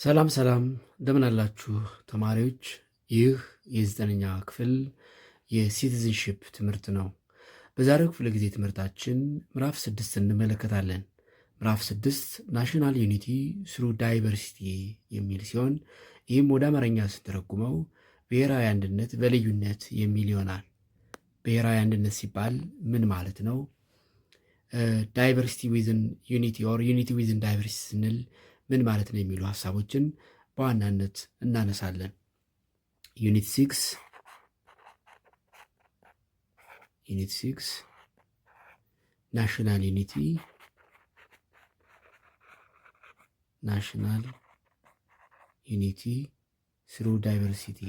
ሰላም ሰላም እንደምን አላችሁ ተማሪዎች? ይህ የዘጠነኛ ክፍል የሲቲዝንሺፕ ትምህርት ነው። በዛሬው ክፍለ ጊዜ ትምህርታችን ምዕራፍ 6 እንመለከታለን። ምዕራፍ 6 ናሽናል ዩኒቲ ስሩ ዳይቨርሲቲ የሚል ሲሆን ይህም ወደ አማርኛ ስትረጉመው ብሔራዊ አንድነት በልዩነት የሚል ይሆናል። ብሔራዊ አንድነት ሲባል ምን ማለት ነው? ዳይቨርሲቲ ዊዝን ዩኒቲ ኦር ዩኒቲ ዊዝን ዳይቨርሲቲ ስንል ምን ማለት ነው የሚሉ ሀሳቦችን በዋናነት እናነሳለን። ዩኒት 6 ናሽናል ዩኒቲ ስሩ ዳይቨርሲቲ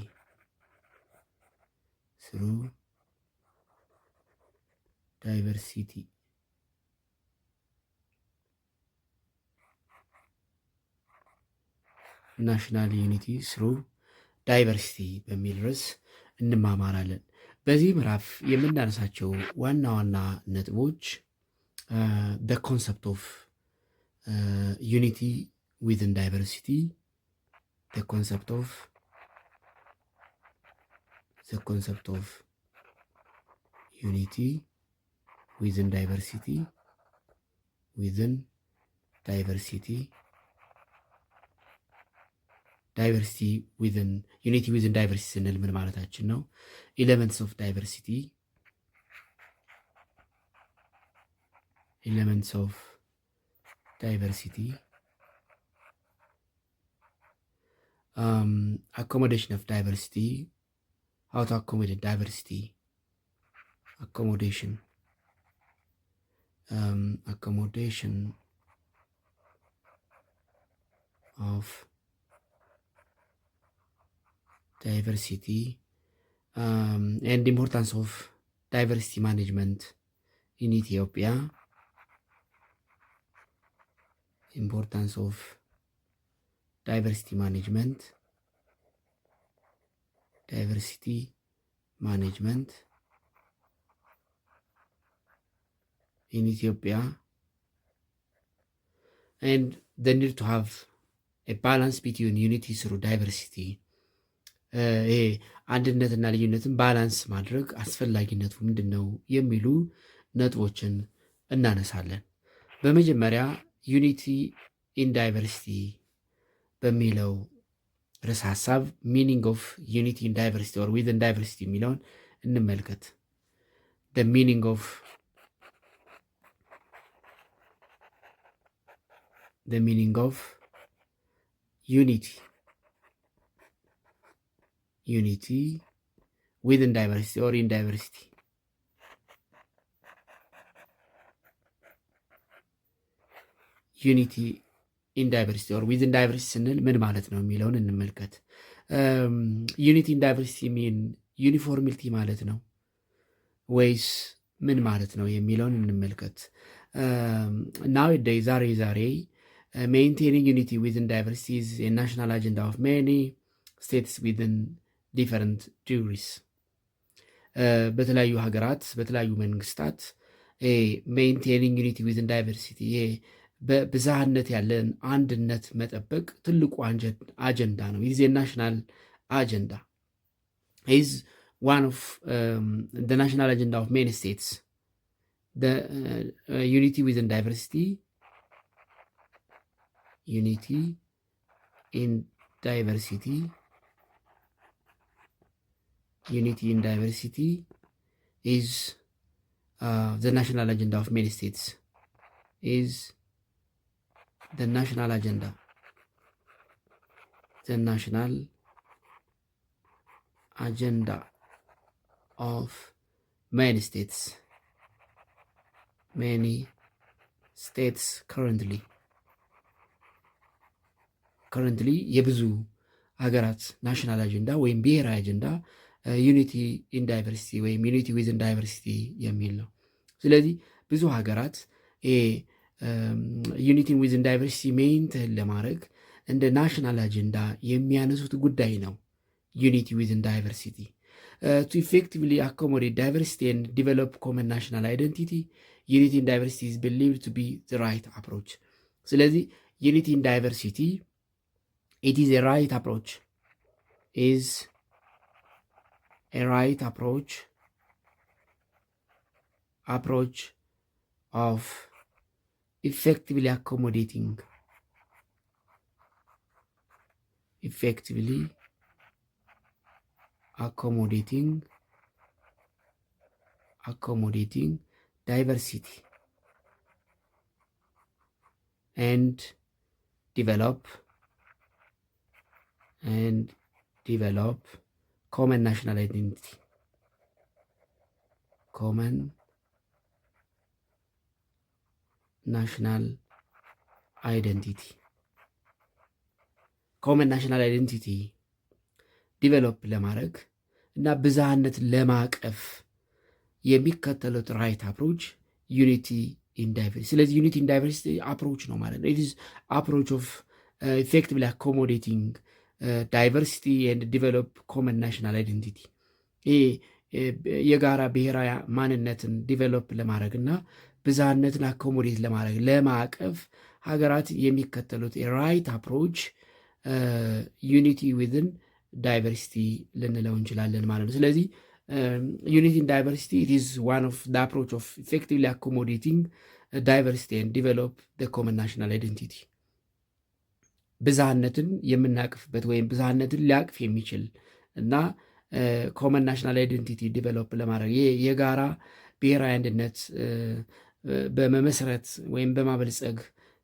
ናሽናል ዩኒቲ ስሩ ዳይቨርሲቲ በሚል ርዕስ እንማማራለን። በዚህ ምዕራፍ የምናነሳቸው ዋና ዋና ነጥቦች the concept of unity within diversity, the concept of unity within diversity, ዳይቨርሲቲ ዊዝን ዩኒቲ ዊዝን ዳይቨርሲቲ ስንል ምን ማለታችን ነው? ኤሌመንትስ ኦፍ ዳይቨርሲቲ accommodation of diversity, how to accommodate diversity, accommodation of diversity, and the importance of diversity management in Ethiopia. Diversity management in Ethiopia, and the need to have a balance between unity through diversity. አንድነትና ልዩነትን ባላንስ ማድረግ አስፈላጊነቱ ምንድን ነው የሚሉ ነጥቦችን እናነሳለን። በመጀመሪያ ዩኒቲ ኢን ዳይቨርሲቲ በሚለው ርዕሰ ሀሳብ ሚኒንግ ኦፍ ዩኒቲ ኢን ዳይቨርሲቲ ኦር ዊዝን ዳይቨርሲቲ የሚለውን እንመልከት። ሚኒንግ ኦፍ unity within diversity or in diversity. Unity in diversity or within diversity ስንል ምን ማለት ነው የሚለውን እንመልከት። ዩኒቲ ኢን ዳይቨርሲቲ ሚን ዩኒፎርሚቲ ማለት ነው ወይስ ምን ማለት ነው የሚለውን እንመልከት። ዛሬ maintaining unity within diversity is a national agenda of many states within ዲፈረንት ዲግሪስ በተለያዩ ሀገራት በተለያዩ መንግስታት ሜንቴኒንግ ዩኒቲ ዊዝን ዳይቨርሲቲ በብዝሃነት ያለን አንድነት መጠበቅ ትልቁ አጀንዳ ነው። ይህ ናሽናል አጀንዳ ኢዝ ዋን ኦፍ the national agenda of many states. The unity within diversity, unity in diversity is the national agenda of many states. The national agenda of many states currently የብዙ ሀገራት ናሽናል አጀንዳ ወይም ብሔራዊ አጀንዳ ዩኒቲ ኢን ዳይቨርሲቲ ወይም ዩኒቲ ዊዝን ዳይቨርሲቲ የሚል ነው። ስለዚህ ብዙ ሀገራት ዩኒቲን ዊዝን ዳይቨርሲቲ ሜንቴን ለማድረግ እንደ ናሽናል አጀንዳ የሚያነሱት ጉዳይ ነው። ዩኒቲ ዊዝን ዳይቨርሲቲ ቱ ኢፌክቲቭሊ አኮሞዴት ዳይቨርሲቲ ኤንድ ዲቨሎፕ ኮመን ናሽናል አይደንቲቲ ዩኒቲ ኢን ዳይቨርሲቲ ኢዝ ቢሊቭድ ቱ ቢ ዘ ራይት አፕሮች። ስለዚህ ዩኒቲ ኢን ዳይቨርሲቲ It is a right approach. Is a right approach of effectively accommodating diversity and develop common national identity. Common ናሽናል አይደንቲቲ ዲቨሎፕ ለማድረግ እና ብዝሃነት ለማቀፍ የሚከተሉት ራይት አፕሮች ዩኒቲ ኢን ዳይቨርሲቲ። ስለዚህ ዩኒቲ ኢን ዳይቨርሲቲ አፕሮች ነው ማለት ነው። ኢትስ አፕሮች ኦፍ ኢፌክቲቭሊ አኮሞዴቲንግ ዳይቨርሲቲ ኤንድ ዲቨሎፕ ኮመን ናሽናል አይደንቲቲ። ይሄ የጋራ ብሔራዊ ማንነትን ዲቨሎፕ ለማድረግ እና ብዝሃነትን አኮሞዴት ለማድረግ ለማቀፍ ሀገራት የሚከተሉት የራይት አፕሮች ዩኒቲ ዊዝን ዳይቨርሲቲ ልንለው እንችላለን ማለት ነው። ስለዚህ ዩኒቲ ኢን ዳይቨርሲቲ ኢት ኢዝ ዋን ኦፍ ዘ አፕሮች ኦፍ ኢፌክቲቭሊ አኮሞዴቲንግ ዳይቨርሲቲ ኤንድ ዲቨሎፕ ዘ ኮመን ናሽናል አይደንቲቲ። ብዝሃነትን የምናቅፍበት ወይም ብዝሃነትን ሊያቅፍ የሚችል እና ኮመን ናሽናል አይደንቲቲ ዲቨሎፕ ለማድረግ የጋራ ብሔራዊ አንድነት በመመስረት ወይም በማበልጸግ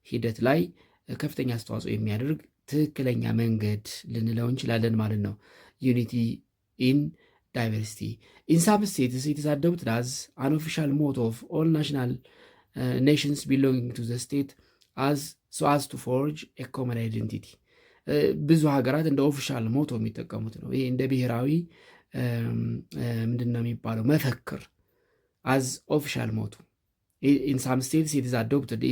ሂደት ላይ ከፍተኛ አስተዋጽኦ የሚያደርግ ትክክለኛ መንገድ ልንለው እንችላለን ማለት ነው። ዩኒቲ ኢን ዳይቨርሲቲ ኢን ሳም ስቴትስ ኢት ኢዝ አዶፕትድ አዝ አን ኦፊሻል ሞቶ ኦፍ ኦል ናሽናል ኔሽንስ ቢሎንጊንግ ቱ ዘ ስቴት ሶ አዝ ቱ ፎርጅ ኤ ኮመን አይደንቲቲ። ብዙ ሀገራት እንደ ኦፊሻል ሞቶ የሚጠቀሙት ነው። ይሄ እንደ ብሔራዊ ምንድን ነው የሚባለው መፈክር አዝ ኦፊሻል ሞቶ ኢን ሳም ስቴትስ ኢት ኢዝ አዶፕትድ።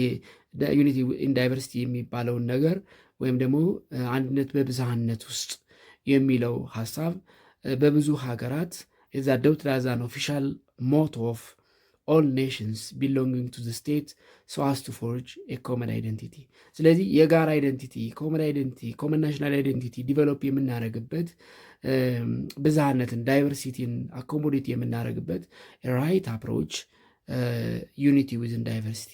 ዩኒቲ ኢን ዳይቨርሲቲ የሚባለውን ነገር ወይም ደግሞ አንድነት በብዝሃነት ውስጥ የሚለው ሀሳብ በብዙ ሀገራት ኢዝ አዶፕትድ አዝ አን ኦፊሻል ሞቶ ኦፍ ኦል ኔሽንስ ቢሎንጊንግ ቱ ዘ ስቴት ሶ አስ ቱ ፎርጅ ኤ ኮመን አይደንቲቲ። ስለዚህ የጋራ አይደንቲቲ ኮመን ናሽናል አይደንቲቲ ዲቨሎፕ የምናደርግበት ብዝሃነትን ዳይቨርሲቲን አኮሞዴት የምናደርግበት ራይት አፕሮች ዩኒቲ ዊዝን ዳይቨርሲቲ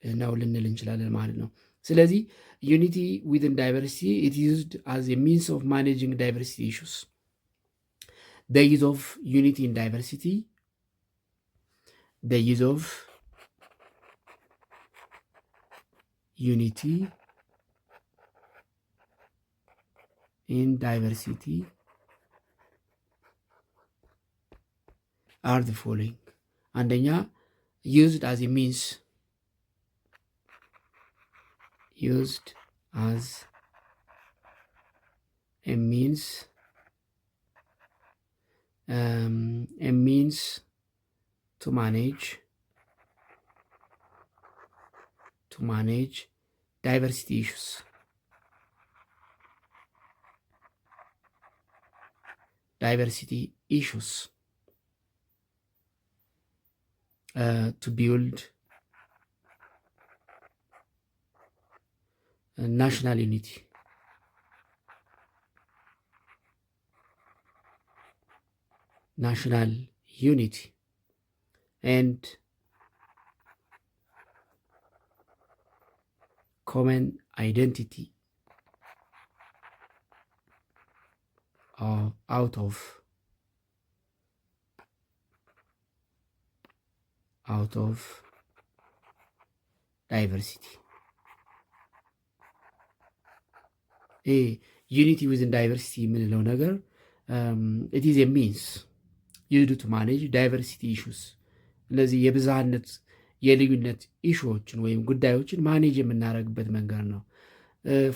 ነው ልንል እንችላለን ማለት ነው። ስለዚህ ዩኒቲ ዊዝን ዳይቨርሲቲ ኢት ዩዝድ አዝ ኤ ሚንስ ኦፍ ማኔጂንግ ዳይቨርሲቲ ኢሹስ። ዘ ዩዝ ኦፍ ዩኒቲ ኢን ዳይቨርሲቲ the use of unity in diversity are the following. አንደኛ used as a means to manage diversity issues. To build national unity. And common identity out of diversity. ዩኒቲ ዊዝን ዳይቨርሲቲ የምንለው ነገር ኢት ኢዝ ኤ ሚንስ ዩዝድ ቱ ማኔጅ ዳይቨርሲቲ ኢሹስ። እነዚህ የብዝሃነት የልዩነት ኢሹዎችን ወይም ጉዳዮችን ማኔጅ የምናደርግበት መንገድ ነው።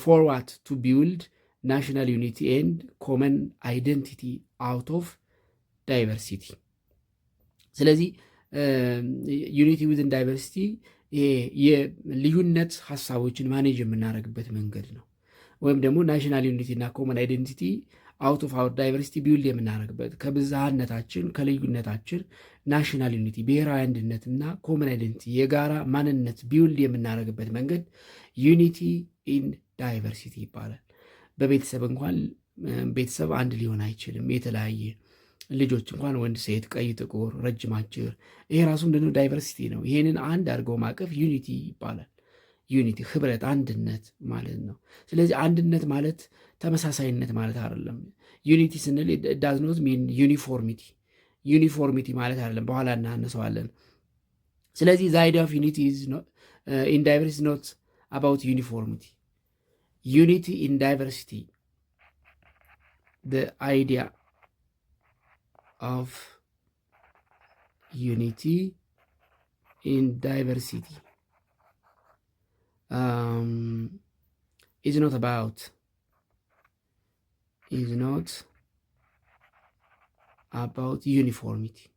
ፎር ዋት ቱ ቢውልድ ናሽናል ዩኒቲ ኤንድ ኮመን አይደንቲቲ አውት ኦፍ ዳይቨርሲቲ። ስለዚህ ዩኒቲ ዊዝን ዳይቨርሲቲ የልዩነት ሀሳቦችን ማኔጅ የምናደርግበት መንገድ ነው። ወይም ደግሞ ናሽናል ዩኒቲ እና ኮመን አይደንቲቲ አውት ኦፍ አውር ዳይቨርሲቲ ቢውልድ የምናደርግበት ከብዝሃነታችን ከልዩነታችን ናሽናል ዩኒቲ ብሔራዊ አንድነት እና ኮመን አይደንቲቲ የጋራ ማንነት ቢውልድ የምናደርግበት መንገድ ዩኒቲ ኢን ዳይቨርሲቲ ይባላል። በቤተሰብ እንኳን ቤተሰብ አንድ ሊሆን አይችልም። የተለያየ ልጆች እንኳን ወንድ፣ ሴት፣ ቀይ፣ ጥቁር፣ ረጅም፣ አጭር፣ ይሄ ራሱ ምንድነው? ዳይቨርሲቲ ነው። ይሄንን አንድ አድርገው ማቀፍ ዩኒቲ ይባላል። ዩኒቲ ህብረት፣ አንድነት ማለት ነው። ስለዚህ አንድነት ማለት ተመሳሳይነት ማለት አይደለም። ዩኒቲ ስንል ዳዝ ኖት ሚን ዩኒፎርሚቲ፣ ዩኒፎርሚቲ ማለት አይደለም። በኋላ እናነሳዋለን። ስለዚህ ዘ አይዲያ ኦፍ ዩኒቲ ኢን ዳይቨርሲቲ ኖት አባውት ዩኒፎርሚቲ። ዩኒቲ ኢን ዳይቨርሲቲ the idea of unity in diversity is not about uniformity.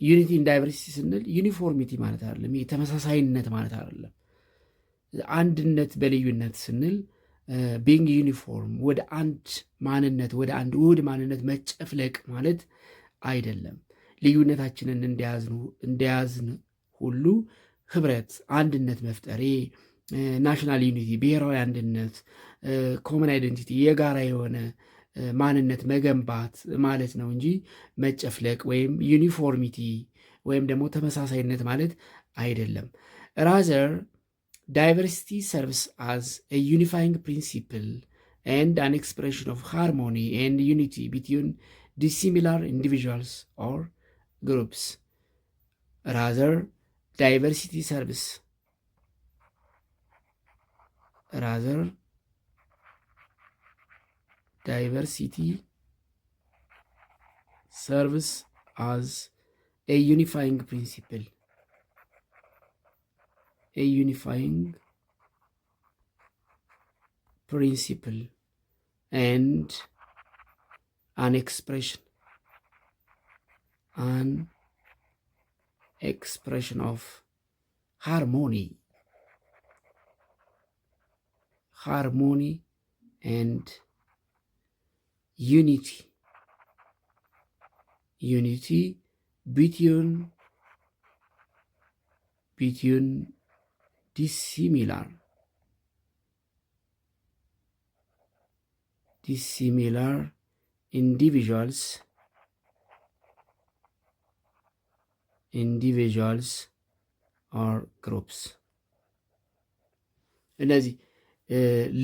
ዩኒቲ ኢን ዳይቨርሲቲ ስንል ዩኒፎርሚቲ ማለት አይደለም። ይሄ ተመሳሳይነት ማለት አይደለም። አንድነት በልዩነት ስንል ቢንግ ዩኒፎርም ወደ አንድ ማንነት ወደ አንድ ውህድ ማንነት መጨፍለቅ ማለት አይደለም። ልዩነታችንን እንደያዝን ሁሉ ህብረት፣ አንድነት መፍጠር፣ ናሽናል ዩኒቲ ብሔራዊ አንድነት፣ ኮመን አይደንቲቲ የጋራ የሆነ ማንነት መገንባት ማለት ነው እንጂ መጨፍለቅ ወይም ዩኒፎርሚቲ ወይም ደግሞ ተመሳሳይነት ማለት አይደለም። ራዘር ዳይቨርሲቲ ሰርቭስ አዝ ኤ ዩኒፋይንግ ፕሪንሲፕል ኤንድ አን ኤክስፕሬሽን ኦፍ ሃርሞኒ ኤንድ ዩኒቲ ቢትዊን ዲሲሚላር ኢንዲቪዥዋልስ ኦር ግሩፕስ። ራዘር ዳይቨርሲቲ ሰርቭስ diversity serves as a unifying principle, and an expression of harmony and unity between dissimilar individuals or groups። እነዚህ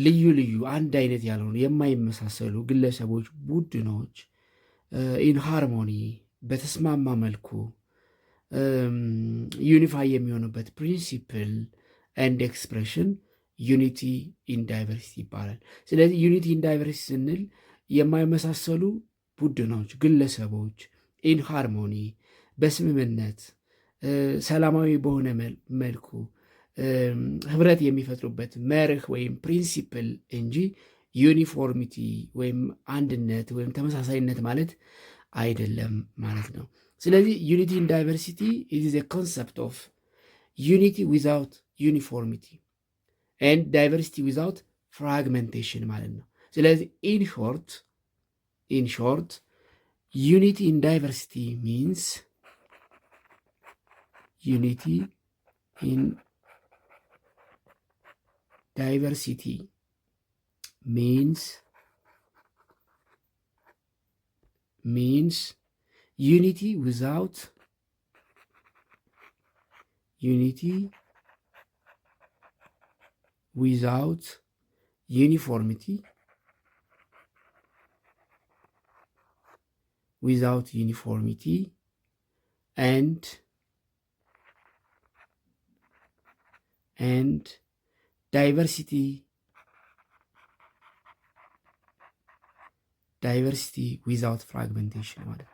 ልዩ ልዩ አንድ አይነት ያልሆኑ የማይመሳሰሉ ግለሰቦች፣ ቡድኖች ኢን ሃርሞኒ በተስማማ መልኩ ዩኒፋይ የሚሆኑበት ፕሪንሲፕል ኤንድ ኤክስፕሬሽን ዩኒቲ ኢን ዳይቨርሲቲ ይባላል። ስለዚህ ዩኒቲ ኢን ዳይቨርሲቲ ስንል የማይመሳሰሉ ቡድኖች፣ ግለሰቦች ኢን ሃርሞኒ በስምምነት ሰላማዊ በሆነ መልኩ ህብረት የሚፈጥሩበት መርህ ወይም ፕሪንሲፕል እንጂ ዩኒፎርሚቲ ወይም አንድነት ወይም ተመሳሳይነት ማለት አይደለም ማለት ነው። ስለዚህ ዩኒቲ ኢን ዳይቨርሲቲ ኢዝ ኤ ኮንሰፕት ኦፍ ዩኒቲ ዊዛውት ዩኒፎርሚቲ ኤንድ ዳይቨርሲቲ ዊዛውት ፍራግመንቴሽን ማለት ነው። ስለዚህ ኢን ሾርት ዩኒቲ ኢን ዳይቨርሲቲ ሚንስ ዩኒቲ ኢን diversity means unity without uniformity, and diversity without fragmentation ማለት ነው።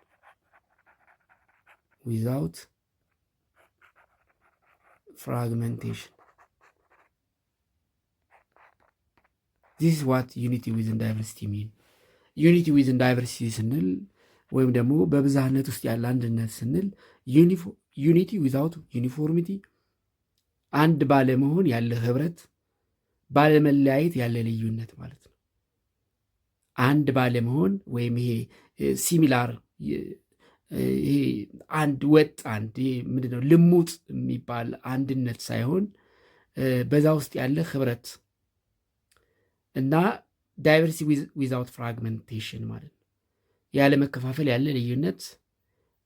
without fragmentation this is what unity within diversity mean። unity within diversity ስንል ወይም ደግሞ በብዛነት ውስጥ ያለ አንድነት ስንል unity without uniformity አንድ ባለመሆን ያለ ህብረት፣ ባለመለያየት ያለ ልዩነት ማለት ነው። አንድ ባለመሆን ወይም ይሄ ሲሚላር ይሄ አንድ ወጥ አንድ ምንድነው ልሙጥ የሚባል አንድነት ሳይሆን በዛ ውስጥ ያለ ህብረት እና ዳይቨርሲቲ ዊዛውት ፍራግመንቴሽን ማለት ነው። ያለ መከፋፈል ያለ ልዩነት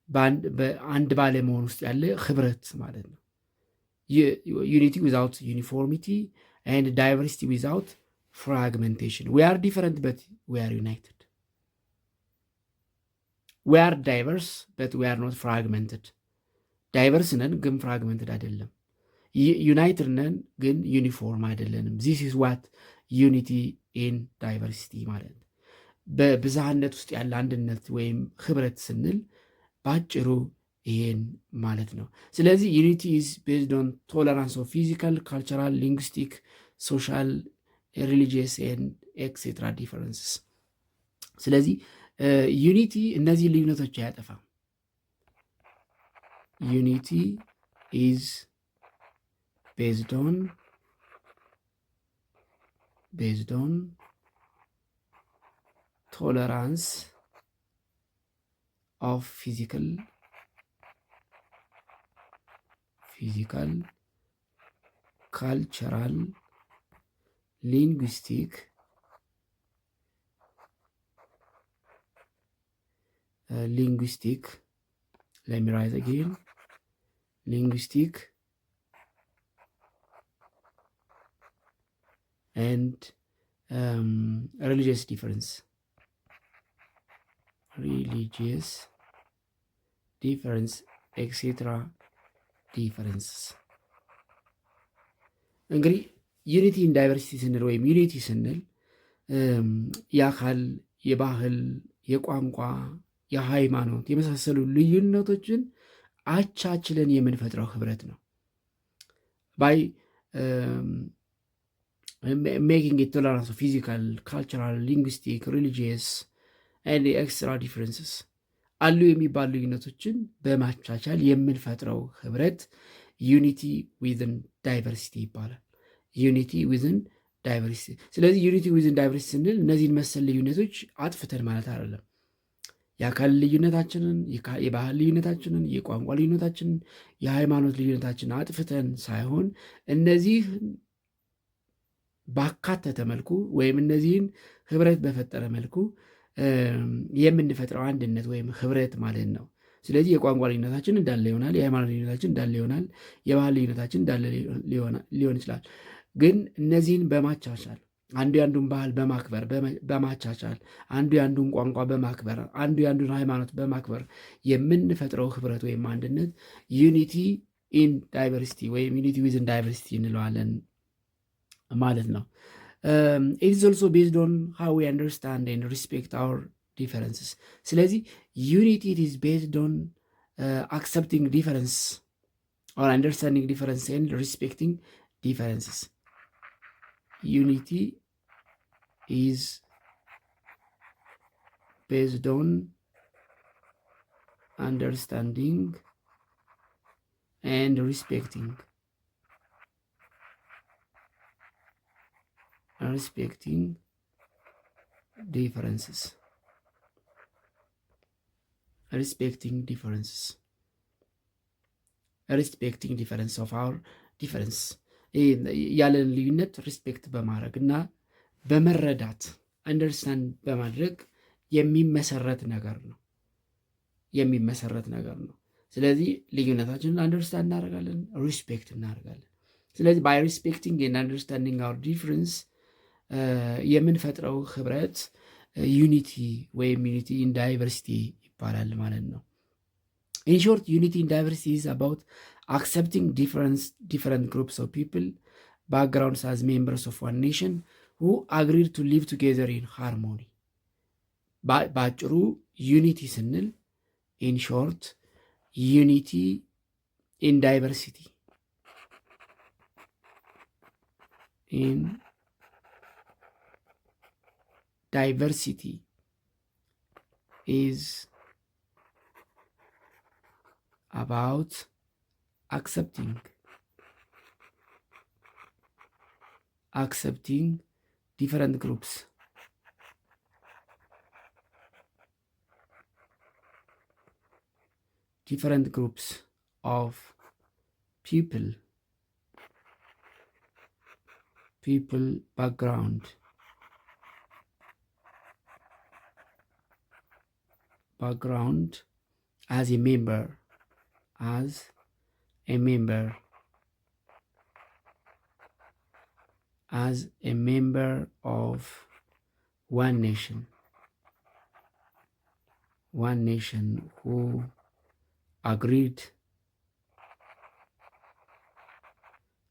በአንድ ባለመሆን ውስጥ ያለ ህብረት ማለት ነው። ዩኒቲ ዊዛውት ዩኒፎርሚቲ ኤንድ ዳይቨርሲቲ ዊዛውት ፍራግመንቴሽን። ዊ አር ዲፈረንት በት ዊ አር ዩናይትድ። ዊ አር ዳይቨርስ በት ዊ አር ኖት ፍራግመንትድ። ዳይቨርስ ነን ግን ፍራግመንትድ አይደለም። ዩናይትድ ነን ግን ዩኒፎርም አይደለንም። ዚስ ኢዝ ዋት ዩኒቲ ኢን ዳይቨርሲቲ ማለት ነው። በብዝሃነት ውስጥ ያለ አንድነት ወይም ህብረት ስንል በአጭሩ ይሄን ማለት ነው። ስለዚህ ዩኒቲ ኢዝ ቤዝድ ኦን ቶለራንስ ኦፍ ፊዚካል፣ ካልቸራል፣ ሊንግስቲክ፣ ሶሻል፣ ሪሊጂየስ ኤንድ ኤክሴትራ ዲፈረንስስ። ስለዚህ ዩኒቲ እነዚህ ልዩነቶች አያጠፋም። ዩኒቲ ኢዝ ቤዝድ ኦን ቶለራንስ ኦፍ ፊዚካል፣ ካልቸራል፣ ሊንግዊስቲክ let me write again, linguistic and religious difference, etc. differences። እንግዲህ ዩኒቲ ኢን ዳይቨርሲቲ ስንል ወይም ዩኒቲ ስንል የአካል፣ የባህል፣ የቋንቋ፣ የሃይማኖት የመሳሰሉ ልዩነቶችን አቻችለን የምንፈጥረው ህብረት ነው። ባይ ሜኪንግ ቶለራንስ ኦፍ ፊዚካል፣ ካልቸራል፣ ሊንግዊስቲክ፣ ሪሊጂየስ ኤንድ ኤክስትራ ዲፍረንስስ አሉ የሚባሉ ልዩነቶችን በማቻቻል የምንፈጥረው ህብረት ዩኒቲ ዊዝን ዳይቨርሲቲ ይባላል። ዩኒቲ ዊዝን ዳይቨርሲቲ። ስለዚህ ዩኒቲ ዊዝን ዳይቨርሲቲ ስንል እነዚህን መሰል ልዩነቶች አጥፍተን ማለት አይደለም። የአካል ልዩነታችንን፣ የባህል ልዩነታችንን፣ የቋንቋ ልዩነታችንን፣ የሃይማኖት ልዩነታችንን አጥፍተን ሳይሆን እነዚህ ባካተተ መልኩ ወይም እነዚህን ህብረት በፈጠረ መልኩ የምንፈጥረው አንድነት ወይም ህብረት ማለት ነው። ስለዚህ የቋንቋ ልዩነታችን እንዳለ ይሆናል፣ የሃይማኖት ልዩነታችን እንዳለ ይሆናል፣ የባህል ልዩነታችን እንዳለ ሊሆን ይችላል። ግን እነዚህን በማቻቻል አንዱ የአንዱን ባህል በማክበር በማቻቻል አንዱ የአንዱን ቋንቋ በማክበር አንዱ የአንዱን ሃይማኖት በማክበር የምንፈጥረው ህብረት ወይም አንድነት ዩኒቲ ኢን ዳይቨርሲቲ ወይም ዩኒቲ ዊዝን ዳይቨርሲቲ እንለዋለን ማለት ነው። ኢት ኢዝ ኦልሶ ቤዝድ ኦን ሃው ዊ አንደርስታንድ ኤንድ ሪስፔክት አወር ዲፈረንስስ። ስለዚህ ዩኒቲ ኢት ኢዝ ቤዝድ ኦን አክሰፕቲንግ ዲፈረንስ ኦር አንደርስታንዲንግ ዲፈረንስ ኤንድ ሪስፔክቲንግ ዲፈረንስስ። Unity is based on understanding and respecting differences. Respecting difference of our difference. ያለን ልዩነት ሪስፔክት በማድረግ እና በመረዳት አንደርስታንድ በማድረግ የሚመሰረት ነገር ነው። ስለዚህ ልዩነታችንን አንደርስታንድ እናደርጋለን፣ ሪስፔክት እናደርጋለን። ስለዚህ ባይ ሪስፔክቲንግ ኤንድ አንደርስታንዲንግ አወር ዲፍረንስ የምንፈጥረው ህብረት ዩኒቲ ወይም ዩኒቲ ኢን ዳይቨርሲቲ ይባላል ማለት ነው። ኢን ሾርት ዩኒቲ ኢን ዳይቨርሲቲ ኢዝ አባውት accepting different groups of people, backgrounds as members of one nation who agreed to live together in harmony. ባጭሩ ዩኒቲ ስንል in short unity in diversity is about accepting different groups different groups of people background as a member of one nation who agreed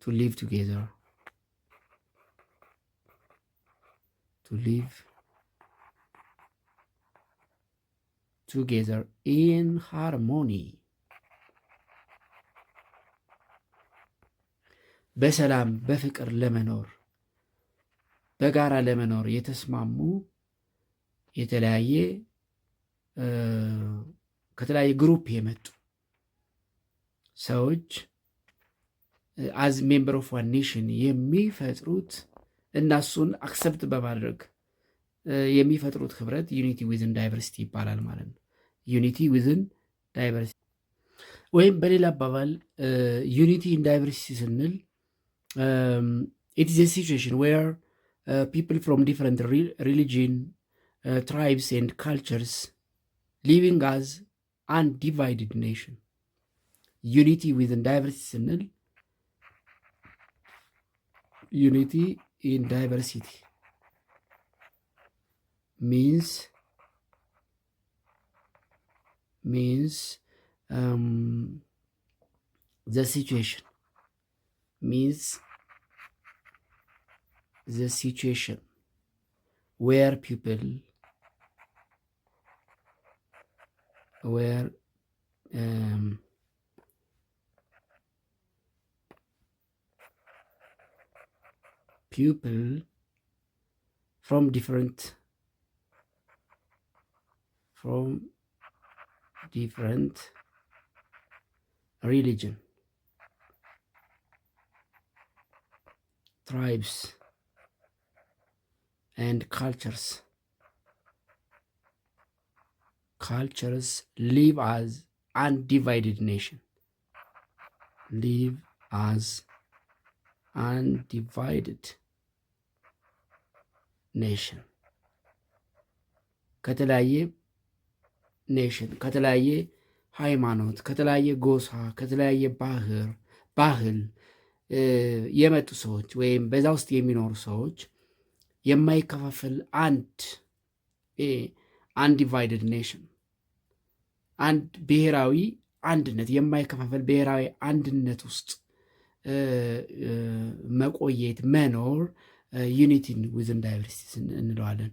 to live together in harmony. በሰላም በፍቅር ለመኖር በጋራ ለመኖር የተስማሙ ከተለያየ ግሩፕ የመጡ ሰዎች አዝ ሜምበር ኦፍ ዋን ኔሽን የሚፈጥሩት እና እሱን አክሰፕት በማድረግ የሚፈጥሩት ህብረት ዩኒቲ ዊዝን ዳይቨርሲቲ ይባላል ማለት ነው። ዩኒቲ ዊዝን ዳይቨርሲቲ ወይም በሌላ አባባል ዩኒቲ ኢን ዳይቨርሲቲ ስንል it is a situation where people from different religion, tribes and cultures living as undivided nation. Unity within diversity ስንል unity in diversity means the situation where people from different religion, tribes and cultures live as undivided nation. ከተለያየ ሃይማኖት፣ ከተለያየ ጎሳ፣ ከተለያየ ባህል የመጡ ሰዎች ወይም በዛ ውስጥ የሚኖሩ ሰዎች የማይከፋፈል አንዲቫይድድ ኔሽን፣ አንድ ብሔራዊ አንድነት፣ የማይከፋፈል ብሔራዊ አንድነት ውስጥ መቆየት መኖር ዩኒቲን ዊዝን ዳይቨርሲቲ እንለዋለን።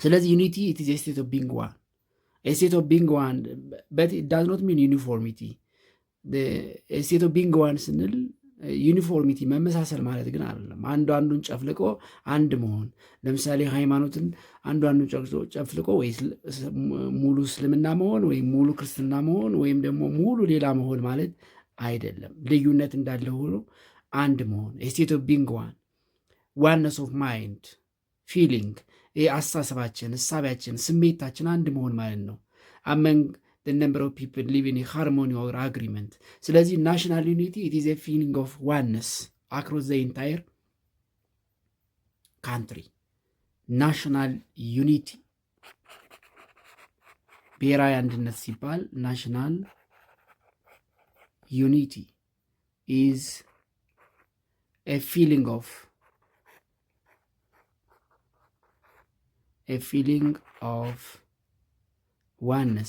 ስለዚህ ዩኒቲ ኢት ኢዝ ስቴት ኦፍ ቢንግ ዋን ስቴት ኦፍ ቢንግ ዋን በት ኢት ዳዝ ኖት ሚን ዩኒፎርሚቲ። ስቴት ኦፍ ቢንግ ዋን ስንል ዩኒፎርሚቲ መመሳሰል ማለት ግን አይደለም። አንዱን ጨፍልቆ አንድ መሆን። ለምሳሌ ሃይማኖትን አንዱን ጨፍልቆ ወይ ሙሉ እስልምና መሆን ወይም ሙሉ ክርስትና መሆን ወይም ደግሞ ሙሉ ሌላ መሆን ማለት አይደለም። ልዩነት እንዳለ ሆኖ አንድ መሆን። ስቴት ኦፍ ቢንግ ዋን ዋነስ ኦፍ ማይንድ ፊሊንግ፣ አስተሳሰባችን፣ እሳቢያችን፣ ስሜታችን አንድ መሆን ማለት ነው። አመንግ the number of people live in a harmony or agreement. ስለዚህ national unity it is a feeling of oneness across the entire country. national unity ብሔራዊ አንድነት ሲባል national unity is a feeling of oneness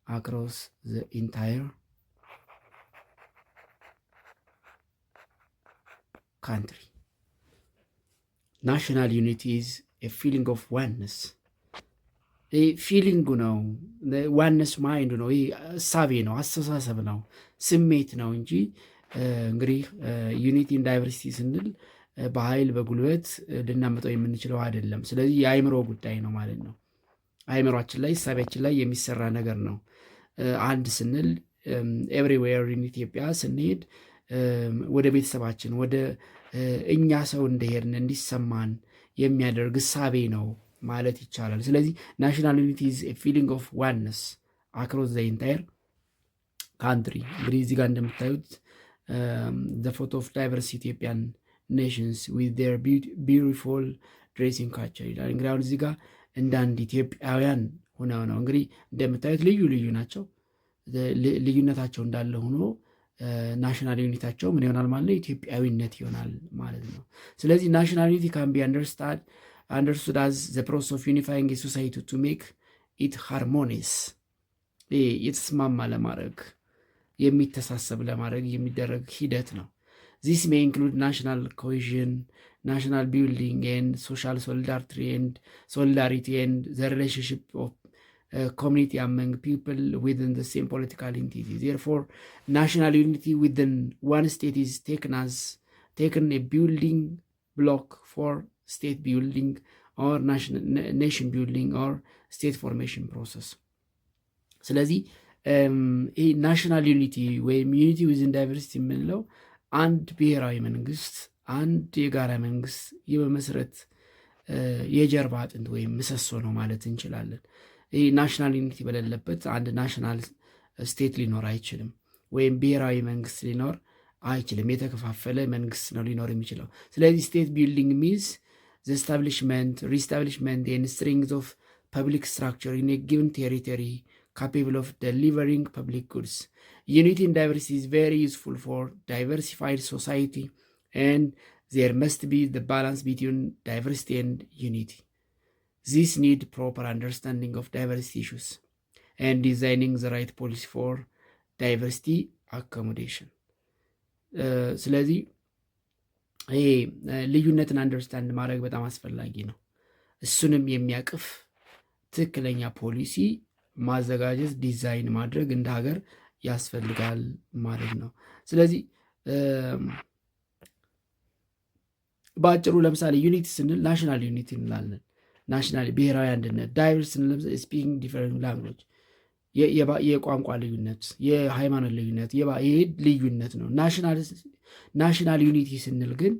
across the entire country. National unity is a feeling of oneness. ፊሊንጉ ነው፣ ዋነስ ማይንዱ ነው፣ እሳቤ ነው፣ አስተሳሰብ ነው፣ ስሜት ነው እንጂ እንግዲህ ዩኒቲ ኢን ዳይቨርሲቲ ስንል በኃይል በጉልበት ልናመጣው የምንችለው አይደለም። ስለዚህ የአእምሮ ጉዳይ ነው ማለት ነው። አእምሯችን ላይ እሳቤያችን ላይ የሚሰራ ነገር ነው። አንድ ስንል ኤቭሪዌር ኢን ኢትዮጵያ ስንሄድ ወደ ቤተሰባችን ወደ እኛ ሰው እንደሄድን እንዲሰማን የሚያደርግ እሳቤ ነው ማለት ይቻላል። ስለዚህ ናሽናል ዩኒቲ ኢዝ ኤ ፊሊንግ ኦፍ ዋንነስ አክሮስ ዘ ኢንታየር ካንትሪ። እንግዲህ እዚህ ጋር እንደምታዩት ዘ ፎቶ ኦፍ ዳይቨርስ ኢትዮጵያን ኔሽንስ ዊዝ ዜር ቢዩቲፉል ድሬሲንግ ካልቸር ይላል። እንግዲህ አሁን እዚህ ጋር እንደ አንድ ኢትዮጵያውያን ሆነው ነው እንግዲህ እንደምታዩት ልዩ ልዩ ናቸው። ልዩነታቸው እንዳለ ሆኖ ናሽናል ዩኒታቸው ምን ይሆናል ማለት ነው? ኢትዮጵያዊነት ይሆናል ማለት ነው። ስለዚህ ናሽናል ዩኒቲ ካን ቢ understood as the process of unifying a society to make it harmonious የተስማማ ለማድረግ የሚተሳሰብ ለማድረግ የሚደረግ ሂደት ነው። This may include national cohesion, national building, and social solidarity and the relationship of community among people within the same political entity. Therefore, national unity within one state is taken a building block for state building or nation building or state formation process. ስለዚህ ይህ ናሽናል ዩኒቲ ወይም ዩኒቲ ዊዝን ዳይቨርሲቲ የምንለው አንድ ብሔራዊ መንግስት፣ አንድ የጋራ መንግስት የመመስረት የጀርባ አጥንት ወይም ምሰሶ ነው ማለት እንችላለን። ይህ ናሽናል ዩኒቲ በሌለበት አንድ ናሽናል ስቴት ሊኖር አይችልም፣ ወይም ብሔራዊ መንግስት ሊኖር አይችልም። የተከፋፈለ መንግስት ነው ሊኖር የሚችለው። ስለዚህ ስቴት ቢልዲንግ ሚንስ the establishment, re-establishment and strength of public structure in a given territory capable of delivering public goods. Unity in diversity is very useful for diversified society, and there must be the balance between diversity and unity. This need proper understanding of diversity issues and designing the right policy for diversity accommodation. ስለዚህ ይሄ ልዩነትን አንደርስታንድ ማድረግ በጣም አስፈላጊ ነው። እሱንም የሚያቅፍ ትክክለኛ ፖሊሲ ማዘጋጀት፣ ዲዛይን ማድረግ እንደ ሀገር ያስፈልጋል ማለት ነው። ስለዚህ በአጭሩ ለምሳሌ ዩኒቲ ስንል ናሽናል ዩኒቲ እንላለን። ናሽናል ብሔራዊ አንድነት፣ ዳይቨርስ ስንል ስፒኪንግ ዲፈረንት ላንጉዌጅ የቋንቋ ልዩነት፣ የሃይማኖት ልዩነት፣ ይሄ ልዩነት ነው። ናሽናል ዩኒቲ ስንል ግን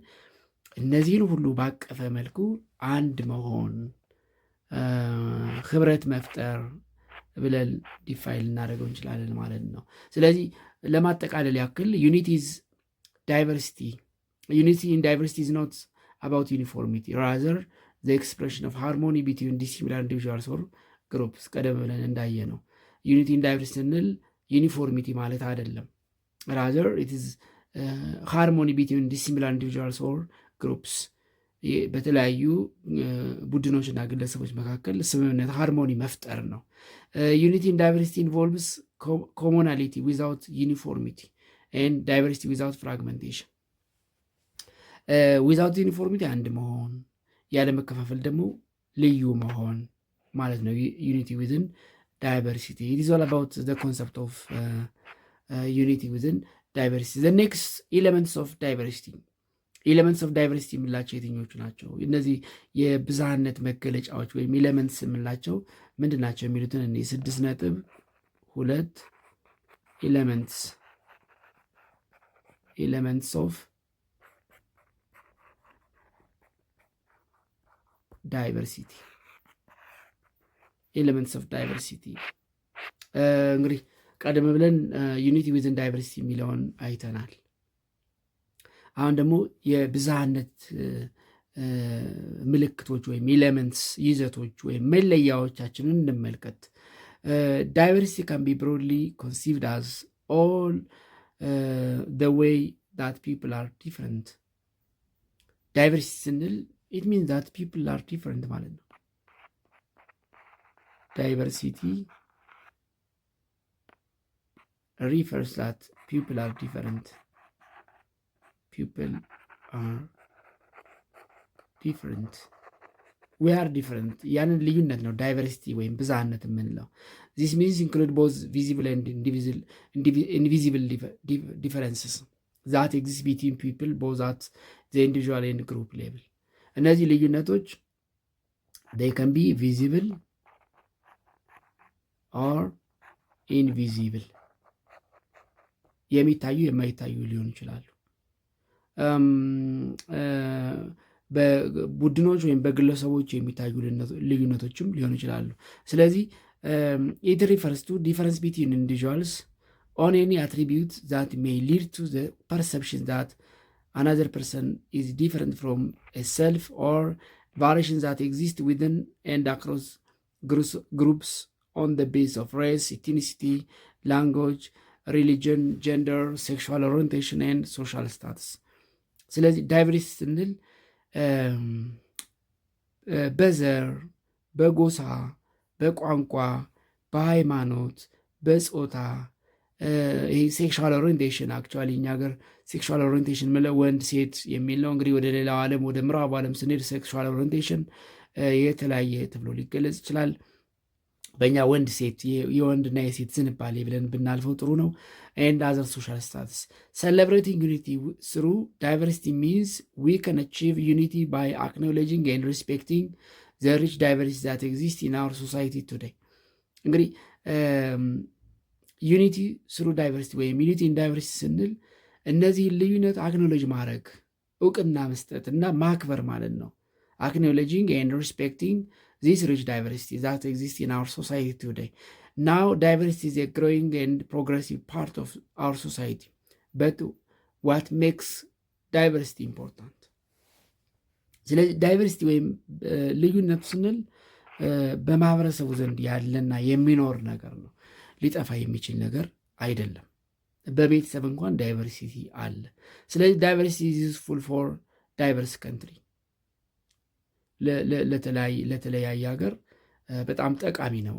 እነዚህን ሁሉ ባቀፈ መልኩ አንድ መሆን፣ ህብረት መፍጠር ብለን ዲፋይን ልናደርገው እንችላለን ማለት ነው። ስለዚህ ለማጠቃለል ያክል ዩኒቲ ኢን ዳይቨርሲቲ ኢዝ ኖት አባውት ዩኒፎርሚቲ ራዘር ዘ ኤክስፕሬሽን ኦፍ ሃርሞኒ ቢትዊን ዲሲሚላር ኢንዲቪዥዋልስ ኦር ግሩፕስ። ቀደም ብለን እንዳየ ነው ዩኒቲ ኢን ዳይቨርሲቲ ስንል ዩኒፎርሚቲ ማለት አይደለም። ራዘር ኢት ኢዝ ሃርሞኒ ቢትዊን ዲሲሚላር ኢንዲቪዥዋልስ ኦር ግሩፕስ፣ በተለያዩ ቡድኖችና ግለሰቦች መካከል ስምምነት ሃርሞኒ መፍጠር ነው። ዩኒቲ ኢን ዳይቨርሲቲ ኢንቮልቭስ ኮሞናሊቲ ዊዛውት ዩኒፎርሚቲ ኤንድ ዳይቨርሲቲ ዊዛውት ፍራግመንቴሽን። ዊዛውት ዩኒፎርሚቲ አንድ መሆን፣ ያለ መከፋፈል ደግሞ ልዩ መሆን ማለት ነው። ዩኒቲ ዊዝን ዳይቨርሲቲ ኢት ኢዝ ኦል አባውት ዘ ኮንሰፕት ኦፍ ዩኒቲ ዊዝን ዳይቨርሲቲ። ዘ ኔክስት ኤሌመንትስ ኦፍ ዳይቨርሲቲ የምላቸው የትኞቹ ናቸው? እነዚህ የብዝሃነት መገለጫዎች ወይም ኤሌመንትስ የምላቸው ምንድን ናቸው የሚሉትን እኔ 6.2 ኤሌመንትስ ኦፍ ዳይቨርሲቲ እንግዲህ ቀደም ብለን ዩኒቲ ዊዝን ዳይቨርሲቲ የሚለውን አይተናል። አሁን ደግሞ የብዝሃነት ምልክቶች ወይም ኤሌመንትስ ይዘቶች ወይም መለያዎቻችንን እንመልከት። ዳይቨርሲቲ ካን ቢ ብሮድሊ ኮንሲቭድ አዝ ኦል ዘ ዌይ ዛት ፒፕል አር ዲፍረንት። ዳይቨርሲቲ ስንል ኢት ሚንስ ዛት ፒፕል አር ዲፍረንት ማለት ነው። ዳይቨርሲቲ refers that people are different. We are different. ያንን ልዩነት ነው ዳይቨርሲቲ ወይም ብዝሃነት የምንለው። this means include both visible and invisible differences that exist between people both at the individual and group level. እነዚህ ልዩነቶች they can be visible or invisible የሚታዩ የማይታዩ ሊሆኑ ይችላሉ። በቡድኖች ወይም በግለሰቦች የሚታዩ ልዩነቶችም ሊሆኑ ይችላሉ። ስለዚህ ኢት ሪፈርስ ቱ ዲፈረንስ ቢትዊን ኢንዲቪጁዋልስ ኦን ኤኒ አትሪቢዩት ዛት ሜይ ሊድ ቱ ዘ ፐርሰፕሽን ዛት another person is different from a self, or variations that exist within and across groups on the basis of race, ethnicity, language, religion, gender, sexual orientation and social status. ስለዚህ ዳይቨርሲቲ ስንል በዘር፣ በጎሳ፣ በቋንቋ፣ በሃይማኖት፣ በጾታ ይሄ ሴክሹዋል ኦሪንቴሽን አክቹዋሊ እኛ ሀገር ሴክሹዋል ኦሪንቴሽን ምለው ወንድ ሴት የሚል ነው። እንግዲህ ወደ ሌላው ዓለም ወደ ምዕራቡ ዓለም ስንሄድ ሴክሹዋል ኦሪንቴሽን የተለያየ ተብሎ ሊገለጽ ይችላል። በእኛ ወንድ ሴት የወንድና የሴት ዝንባሌ ብለን ብናልፈው ጥሩ ነው። ኤንድ አዘር ሶሻል ስታትስ ሴሌብሬቲንግ ዩኒቲ ስሩ ዳይቨርሲቲ ሚንስ ዊ ካን አቺቭ ዩኒቲ ባይ አክኖሌጂንግ ኤንድ ሪስፔክቲንግ ዘ ሪች ዳይቨርሲቲ ዛት ኤግዚስት ኢን አወር ሶሳይቲ ቱዴይ። እንግዲህ ዩኒቲ ስሩ ዳይቨርሲቲ ወይም ዩኒቲ ኢን ዳይቨርሲቲ ስንል እነዚህን ልዩነት አክኖሎጂ ማድረግ እውቅና መስጠት እና ማክበር ማለት ነው። አክኖሎጂንግ ኤንድ ሪስፔክቲንግ this rich diversity that exists in our society today. Now, diversity is a growing and progressive part of our society. But what makes diversity important? ስለዚህ ዳይቨርሲቲ ወይም ልዩነት ስንል በማህበረሰቡ ዘንድ ያለና የሚኖር ነገር ነው። ሊጠፋ የሚችል ነገር አይደለም። በቤተሰብ እንኳን ዳይቨርሲቲ አለ። ስለዚህ ዳይቨርሲቲ is useful for diverse country ለተለያየ ሀገር በጣም ጠቃሚ ነው።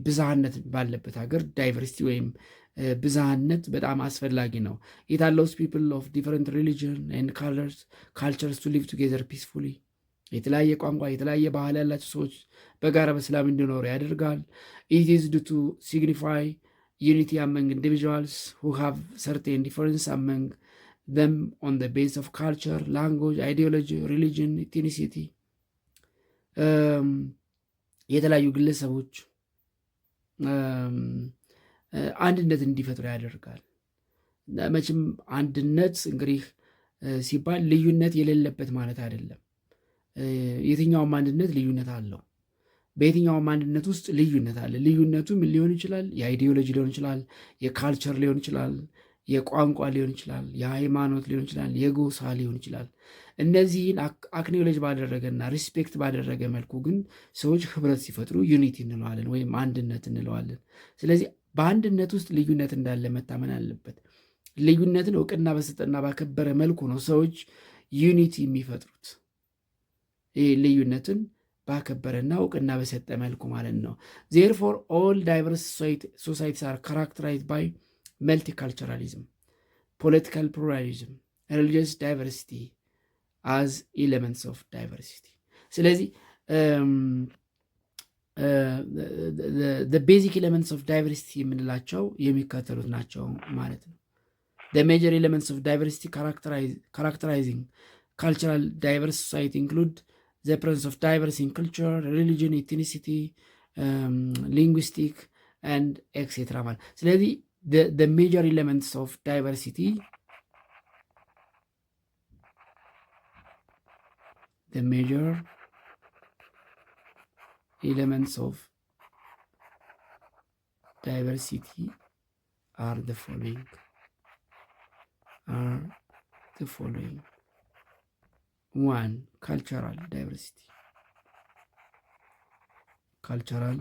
ብዝሃነት ባለበት ሀገር ዳይቨርሲቲ ወይም ብዝሃነት በጣም አስፈላጊ ነው። ኢት አሎውስ ፒፕል ኦፍ ዲፈረንት ሪሊጅን ኤንድ ካልቸርስ ቱ ሊቭ ቱጌዘር ፒስፉሊ። የተለያየ ቋንቋ የተለያየ ባህል ያላቸው ሰዎች በጋራ በሰላም እንዲኖሩ ያደርጋል። ኢት ኢዝ ዱ ቱ ሲግኒፋይ ዩኒቲ አመንግ ኢንዲቪጁዋልስ ሁ ሃቭ ሰርቴን ዲፈረንስ አመንግ ዘም ኦን ዘ ቤዝ ኦፍ ካልቸር፣ ላንጉጅ፣ አይዲዮሎጂ፣ ሪሊጅን፣ ኢትኒሲቲ የተለያዩ ግለሰቦች አንድነት እንዲፈጥሩ ያደርጋል። መቼም አንድነት እንግዲህ ሲባል ልዩነት የሌለበት ማለት አይደለም። የትኛውም አንድነት ልዩነት አለው። በየትኛውም አንድነት ውስጥ ልዩነት አለ። ልዩነቱ ምን ሊሆን ይችላል? የአይዲዮሎጂ ሊሆን ይችላል፣ የካልቸር ሊሆን ይችላል፣ የቋንቋ ሊሆን ይችላል፣ የሃይማኖት ሊሆን ይችላል፣ የጎሳ ሊሆን ይችላል። እነዚህን አክኖሌጅ ባደረገና ሪስፔክት ባደረገ መልኩ ግን ሰዎች ህብረት ሲፈጥሩ ዩኒቲ እንለዋለን ወይም አንድነት እንለዋለን። ስለዚህ በአንድነት ውስጥ ልዩነት እንዳለ መታመን አለበት። ልዩነትን እውቅና በሰጠና ባከበረ መልኩ ነው ሰዎች ዩኒቲ የሚፈጥሩት። ይህ ልዩነትን ባከበረና እውቅና በሰጠ መልኩ ማለት ነው። ዜርፎር ኦል ዳይቨርስ ሶሳይቲስ አር ካራክተራይዝድ ባይ መልቲካልቸራሊዝም፣ ፖለቲካል ፕሉራሊዝም፣ ሪሊጂየስ ዳይቨርሲቲ as elements of diversity. ስለዚህ the basic elements of diversity የምንላቸው የሚከተሉት ናቸው ማለት ነው። The major elements of diversity characterizing cultural diverse society include the presence of diversity in culture, religion, ethnicity, linguistic and etc. ማለት ስለዚህ the major elements of diversity the major elements of diversity are the following. One, cultural diversity. Cultural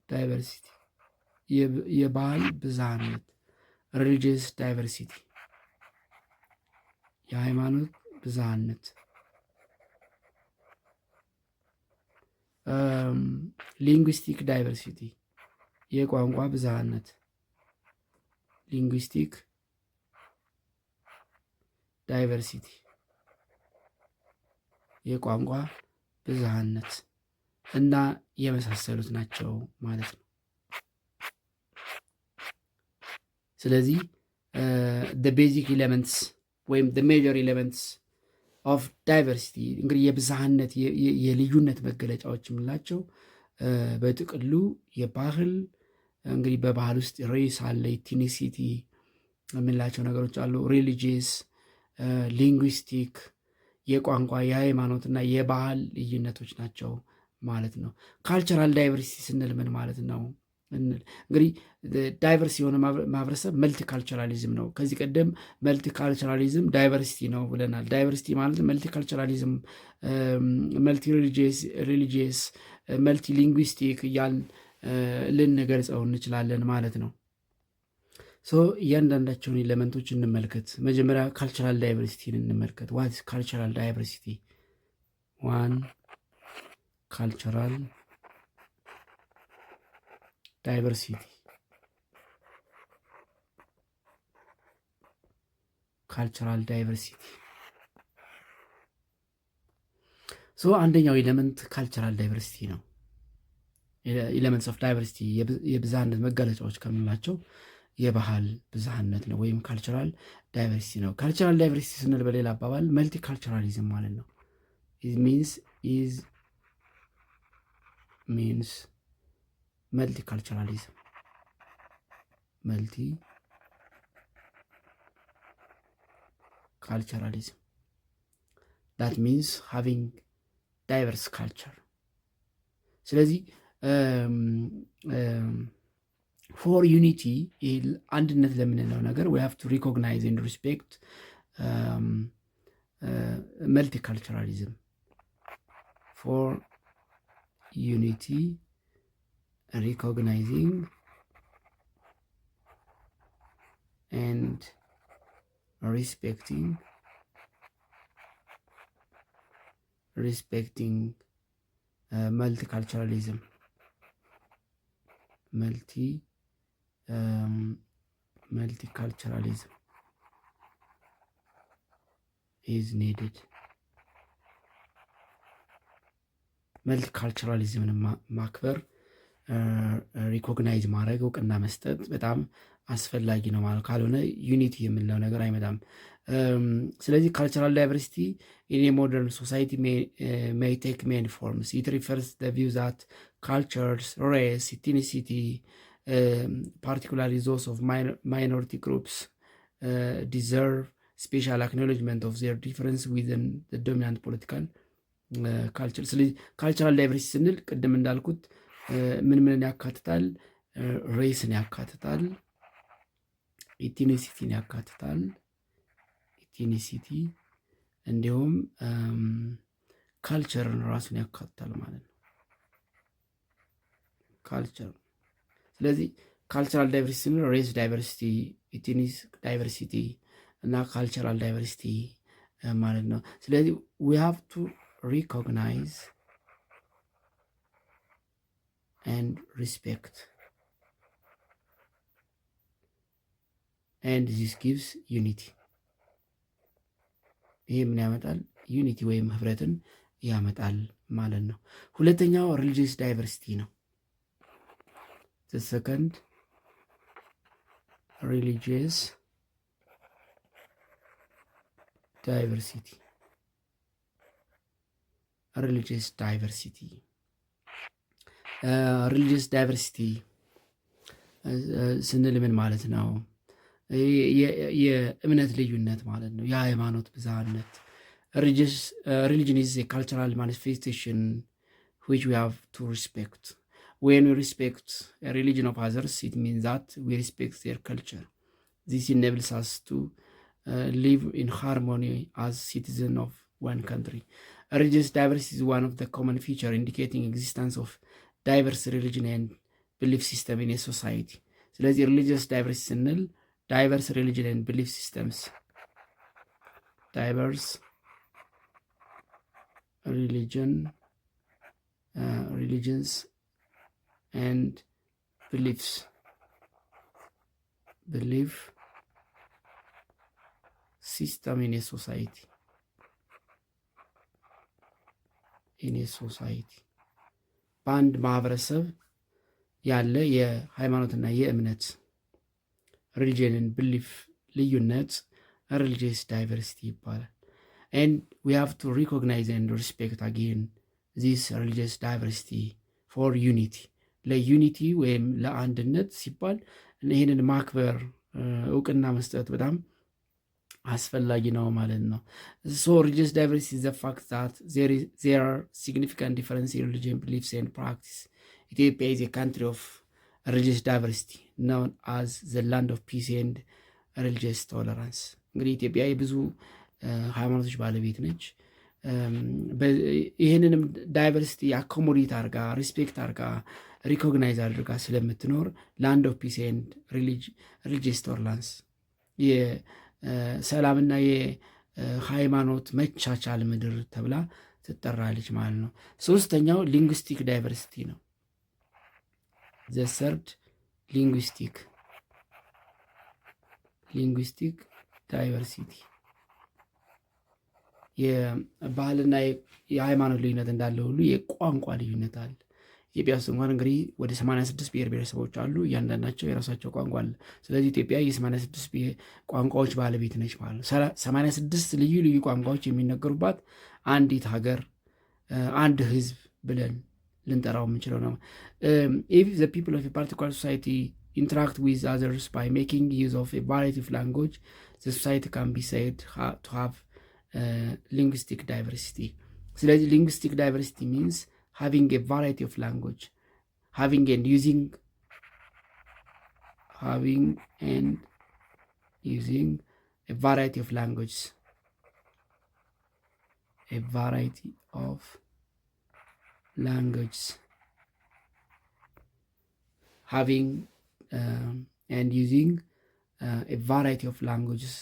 diversity. የባህል ብዝሃነት። religious diversity. የሃይማኖት ብዝሃነት። ሊንጉስቲክ ዳይቨርሲቲ የቋንቋ ብዝሃነት። ሊንጉስቲክ ዳይቨርሲቲ የቋንቋ ብዝሃነት እና የመሳሰሉት ናቸው ማለት ነው። ስለዚህ the basic elements ወይም the major elements of diversity እንግዲህ የብዝሃነት የልዩነት መገለጫዎች የምንላቸው በጥቅሉ የባህል እንግዲህ በባህል ውስጥ ሬስ አለ፣ ኢትኒሲቲ፣ የምንላቸው ነገሮች አሉ። ሪሊጂየስ፣ ሊንጉዊስቲክ፣ የቋንቋ የሃይማኖትና የባህል ልዩነቶች ናቸው ማለት ነው። ካልቸራል ዳይቨርሲቲ ስንል ምን ማለት ነው? እንግዲህ ዳይቨርስ የሆነ ማህበረሰብ መልቲ ካልቸራሊዝም ነው። ከዚህ ቀደም መልቲ ካልቸራሊዝም ዳይቨርሲቲ ነው ብለናል። ዳይቨርሲቲ ማለት መልቲ ካልቸራሊዝም፣ መልቲ ሪሊጂየስ፣ መልቲ ሊንጉዊስቲክ እያልን ልንገልጸው እንችላለን ማለት ነው። እያንዳንዳቸውን ኤሌመንቶች እንመልከት። መጀመሪያ ካልቸራል ዳይቨርሲቲን እንመልከት። ዋት ካልቸራል ዳይቨርሲቲ? ዋን ካልቸራል ዳይቨርሲቲ ካልቸራል ዳይቨርሲቲ አንደኛው ኤሌመንት ካልቸራል ዳይቨርሲቲ ነው። ኤሌመንትስ ኦፍ ዳይቨርሲቲ የብዝሃነት መገለጫዎች ከምንላቸው የባህል ብዝሃነት ነው ወይም ካልቸራል ዳይቨርሲቲ ነው። ካልቸራል ዳይቨርሲቲ ስንል በሌላ አባባል መልቲ ካልቸራሊዝም ማለት ነው። ሚንስ መልቲ ካልቸራሊዝም that means having diverse culture። ስለዚህ ፎር ዩኒቲ አንድነት ለምንለው ነገር we have to recognize and respect multiculturalism. for unity, recognizing and respecting multiculturalism is needed። መልቲካልቸራሊዝምን ማክበር፣ ሪኮግናይዝ ማድረግ፣ እውቅና መስጠት በጣም አስፈላጊ ነው ማለት ካልሆነ ዩኒቲ የምንለው ነገር አይመጣም። ስለዚህ ካልቸራል ዳይቨርሲቲ ኢን ሞደርን ሶሳይቲ ሜይ ቴክ ሜኒ ፎርምስ ኢት ሪፈርስ ዘ ቪው ዛት ካልቸርስ፣ ሬስ፣ ኢትኒሲቲ particularly those of minority groups deserve special acknowledgement of their difference within the dominant political culture። ስለዚህ ካልቸራል ዳይቨርሲቲ ስንል ቅድም እንዳልኩት ምንን ያካትታል? ሬስን ያካትታል፣ ኢትኒሲቲን ያካትታል፣ እንዲሁም ካልቸርን ራሱን ያካትታል ማለት ነው። ካልቸር ስለዚህ ካልቸራል ዳይቨርሲቲ ስንል ሬስ ዳይቨርሲቲ፣ ኢትኒስ ዳይቨርሲቲ እና ካልቸራል ዳይቨርሲቲ ማለት ነው። ስለዚህ we have to recognize and respect and this gives unity። ይሄ ምን ያመጣል? ዩኒቲ ወይም ህብረትን ያመጣል ማለት ነው። ሁለተኛው ሪሊጂየስ ዳይቨርሲቲ ነው። the second religious diversity ስንል ምን ማለት ነው? የእምነት ልዩነት ማለት ነው። የሃይማኖት ብዝሃነት። religion is a cultural manifestation which we have to respect. When we respect a religion of others, it means that we respect their culture. This enables us to live in harmony as citizens of one country. Religious diversity is one of the common features indicating existence of diverse religion and belief system in a society. ስለዚህ religious diversity ስንል diverse religion and belief systems, diverse religions and belief system in a society በአንድ ማህበረሰብ ያለ የሃይማኖትና የእምነት ሪሊጅንን ብሊፍ ልዩነት ሪሊጂየስ ዳይቨርሲቲ ይባላል። and we have to recognize and respect again this religious diversity for unity። ለዩኒቲ ወይም ለአንድነት ሲባል ይህንን ማክበር እውቅና መስጠት በጣም አስፈላጊ ነው ማለት ነው። ሶ ሪሊጂየስ ዳይቨርሲቲ ኢዝ ዘ ፋክት ዛት ዜር አር ሲግኒፊካንት ዲፈረንስ ኢን ሪሊጂየን ቢሊፍስ ኤንድ ፕራክቲስ። ኢትዮጵያ ኢዝ ኤ ካንትሪ ኦፍ ሪሊጂየስ ዳይቨርሲቲ ናውን አዝ ዘ ላንድ ኦፍ ፒስ ኤንድ ሪሊጂየስ ቶለራንስ። እንግዲህ ኢትዮጵያ የብዙ ሃይማኖቶች ባለቤት ነች። ይህንንም ዳይቨርሲቲ አኮሞዴት አርጋ ሪስፔክት አርጋ ሪኮግናይዝ አድርጋ ስለምትኖር ላንድ ኦፍ ፒስ ኤንድ ሪሊጂየስ ቶለራንስ የሰላምና የሃይማኖት መቻቻል ምድር ተብላ ትጠራለች ማለት ነው። ሶስተኛው ሊንጉስቲክ ዳይቨርሲቲ ነው። ዘ ሰርድ ሊንጉስቲክ ዳይቨርሲቲ የባህልና የሃይማኖት ልዩነት እንዳለ ሁሉ የቋንቋ ልዩነት አለ። ኢትዮጵያ ውስጥ እንኳን እንግዲህ ወደ 86 ብሔር ብሔረሰቦች አሉ። እያንዳንዳቸው የራሳቸው ቋንቋ አለ። ስለዚህ ኢትዮጵያ የ86 ቋንቋዎች ባለቤት ነች ማለት ነው። 86 ልዩ ልዩ ቋንቋዎች የሚነገሩባት አንዲት ሀገር፣ አንድ ህዝብ ብለን ልንጠራው የምንችለው ነው። ኢፍ ዘ ፒፕል ኦፍ ፓርቲኩላር ሶሳይቲ interact with others by making use of a variety of language, the society can be said to have linguistic diversity. ስለዚህ linguistic diversity means having a variety of language, having and using a variety of languages, having and using a variety of languages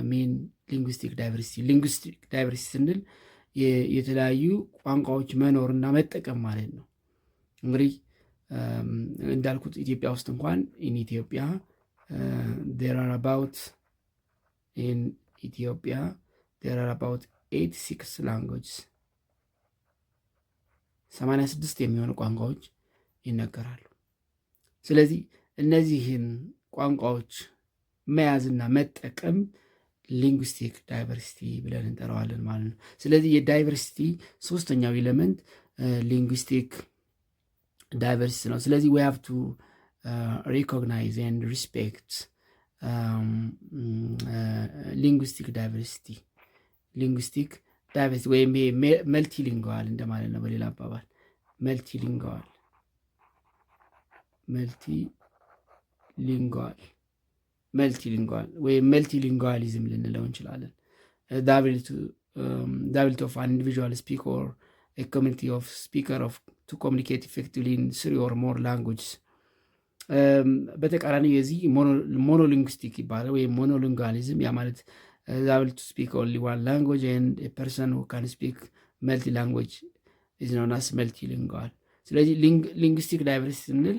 mean linguistic diversity. linguistic diversity ስንል የተለያዩ ቋንቋዎች መኖርና መጠቀም ማለት ነው። እንግዲህ እንዳልኩት ኢትዮጵያ ውስጥ እንኳን in Ethiopia there are about 86 languages 86 የሚሆኑ ቋንቋዎች ይነገራሉ። ስለዚህ እነዚህን ቋንቋዎች መያዝና መጠቀም ሊንጉስቲክ ዳይቨርሲቲ ብለን እንጠራዋለን ማለት ነው። ስለዚህ የዳይቨርሲቲ ሶስተኛው ኤሌመንት ሊንጉስቲክ ዳይቨርሲቲ ነው። ስለዚህ we have to recognize and respect linguistic diversity ወይም መልቲሊንጓል እንደማለት ነው። በሌላ አባባል መልቲሊንጓል ወይም መልቲሊንጓሊዝም ልንለው እንችላለን። ዳቢሊቲ ኦፍ አን ኢንዲቪጁዋል ስፒክ ኦር ኤ ኮሚኒቲ ኦፍ ስፒከር ቱ ኮሚኒኬት ኢፌክቲቭሊ ኢን 3 or more languages። በተቃራኒ የዚህ ሞኖሊንጉስቲክ ይባላል ወይም ሞኖሊንጓሊዝም። ያ ማለት ዳቢሊቲ ቱ ስፒክ ኦንሊ ዋን ላንጉጅ ኤንድ ኤ ፐርሰን ሁ ካን ስፒክ መልቲ ላንጉጅ ኢዝ ኖን አስ መልቲሊንጓል። ስለዚህ ሊንጉስቲክ ዳይቨርሲቲ ስንል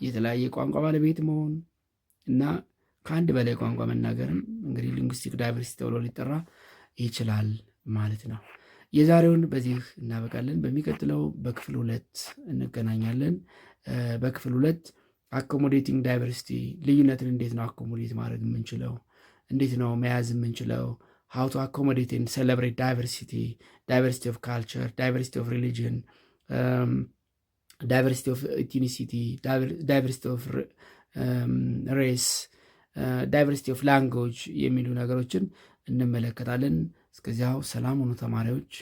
የተለያየ ቋንቋ ባለቤት መሆን እና ከአንድ በላይ ቋንቋ መናገርም እንግዲህ ሊንጉስቲክ ዳይቨርሲቲ ተብሎ ሊጠራ ይችላል ማለት ነው። የዛሬውን በዚህ እናበቃለን። በሚቀጥለው በክፍል 2 እንገናኛለን። በክፍል 2 አኮሞዴቲንግ ዳይቨርሲቲ፣ ልዩነትን እንዴት ነው አኮሞዴት ማድረግ የምንችለው፣ እንዴት ነው መያዝ የምንችለው፣ how to accommodate and celebrate diversity of culture, diversity of religion, diversity of ethnicity, diversity of race, diversity of language የሚሉ ነገሮችን እንመለከታለን። እስከዚያው ሰላም ሁኑ ተማሪዎች።